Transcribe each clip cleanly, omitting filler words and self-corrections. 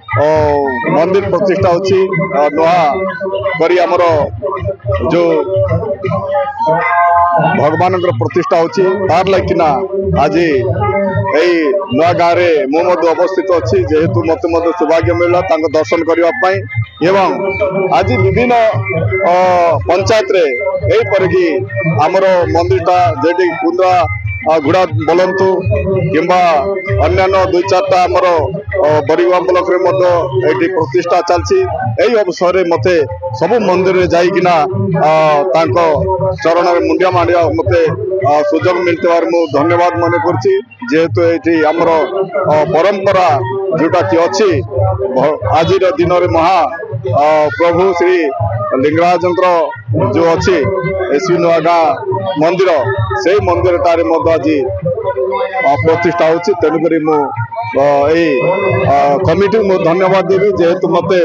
मंदिर प्रतिष्ठा होची नुआ करी हमर जो भगवान प्रतिष्ठा होची तार लगिना आज यही नुआ गाँव में मु अवस्थित अच्छी जेहेतु मत सौभाग्य मिलला दर्शन करने एवं आज विभिन्न पंचायत रे यही परिकी आमर मंदिरटा जेटी कुंद्रा गुड़ा बोलतु किंबा अन्य दुई चार्टा आमर बरीगुआ ब्लॉक रे प्रतिष्ठा चलती यही अवसर में मते सबु मंदिर में जाइकिना चरण में मुंडिया मांडिया मते सुजोग मिलते मु धन्यवाद मन करछि जेहेतु ये आमर परंपरा जोटा कि अच्छी आज दिन में महा प्रभु श्री लिंगराजंत्र जो अच्छी एसवी नुआगाँ मंदिर से मंदिर तारे आज प्रतिष्ठा होची तेणुक यही कमिटी मु धन्यवाद देवी जेहेतु मते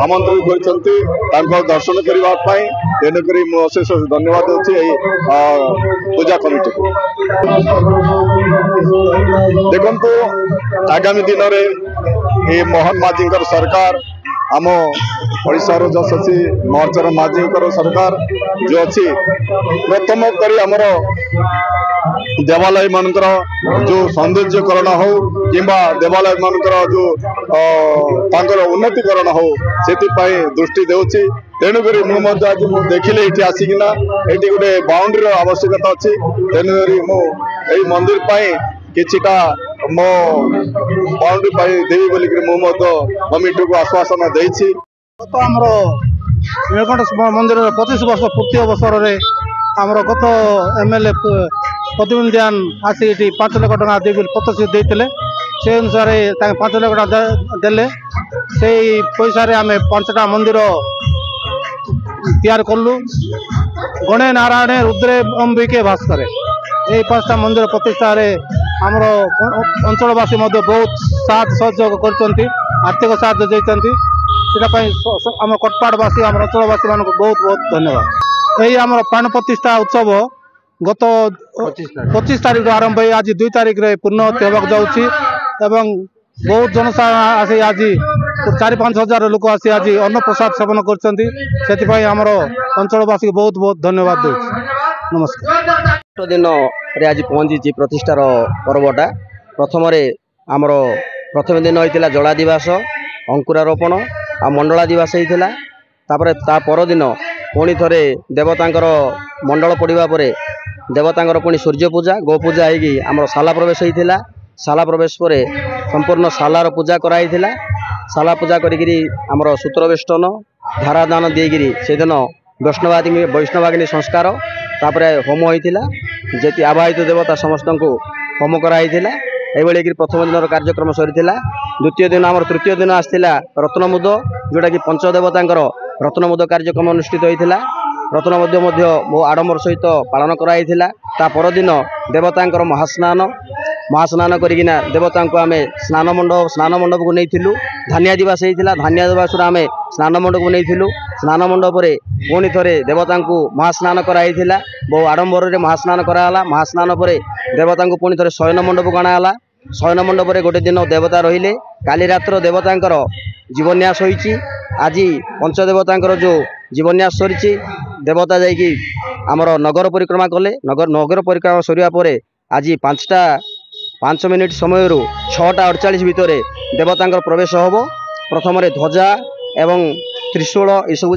आमंत्रित कर दर्शन करने तेणुक अशेष धन्यवाद दूसरी पूजा कमिटी को देखु आगामी दिन में ये मोहन माझी सरकार आम ओडिशार यशस्वी मोर्चार माझी सरकार जो अच्छी प्रथम करी आमर देवालय मानकर जो सौंदर्यकरण हो कि देवालय मानकर जो उन्नतिकरण हो से दृष्टि देउछि तेणुक मुझे आज देखिले ये आसिकिना ये गोटे बाउंड्री आवश्यकता अच्छी तेणुक मुझे मंदिर किछिटा मो बाउंड्री देवी बोलिक कमिटी को आश्वासन देछि तो आमर नीलकंठ मंदिर 25 वर्ष पूर्ति अवसर में आमर गत एमएलए प्रतिनिधियान आसी 5 लाख टका देवी प्रतिश्रुति देते से अनुसार 5 लाख टका देले से पैसा आम 5टा मंदिर तैयार कलु गणे नारायण रुद्रे अंबिके भास्कर यही 5टा मंदिर प्रतिष्ठा आमर अंचलवासी बहुत साथ सहयोग कर आर्थिक साहाय्य देते आम कटपाड़वासी आम अंचलवासी मान बहुत बहुत धन्यवाद। यही आम प्राण प्रतिष्ठा उत्सव गत 25 तारीख आरंभ हो आज 2 तारीख रे पूर्णवती होगा जाऊँगी बहुत जनसाधारण आसी आज 4-5 हजार लोक आसी आज अन्न प्रसाद सेवन कर आमर अंचलवासी बहुत बहुत धन्यवाद दूँ। नमस्कार। दिन रे आज पहुंची प्रतिष्ठार पर्वटा प्रथम दिन होता जला दिवस अंकुरारोपण आ मंडला दिवस होता ता परदिन पुणी थे देवतांकर मंडल पड़ा पर देवतांकर पुणी सूर्य पूजा गो पूजा होगी आमर शाला प्रवेश होता शाला प्रवेश पर संपूर्ण शालार पूजा कराई शाला पूजा करी आमर सूत्रवेष्टन धारादान देगी से दिन वैष्णवाग्नि संस्कार तापर होम होता जी आवाहित देवता समस्त को होम कराई ये प्रथम दिन कार्यक्रम सरी द्वितीय दिन आम तृतीय दिन आसाला रत्नमुद जोटा कि पंचदेवतांकर रत्नमुद कार्यक्रम अनुष्ठित होता रत्नमुद बहु आडंबर सहित पालन कराई परदिन देवतांकर महास्नान करिकिना देवता को आम स्नान मंडप को नहीं धानिया दिवस होता धानिया दिवस आम स्नान मंडप को नहीं स्नान मंडप पुणी थे देवता को महास्नान कराई बहु आडंबर महास्नान कराला महास्नान पर देवता को पुणी थे शयन मंडप को अणाला शयन मंडप गोटे दिन देवता रहिले काली रात्र देवतांकर जीवन्यास होइछि आज पंचदेवतांकर जो जीवन्यास सरी देवता जाइकी आमर नगर परिक्रमा कले नगर परिक्रमा सरिया पर आज 5 मिनिट समय 6:48 भितर देवतांकर प्रवेश होब प्रथम ध्वजा एवं त्रिशूल यू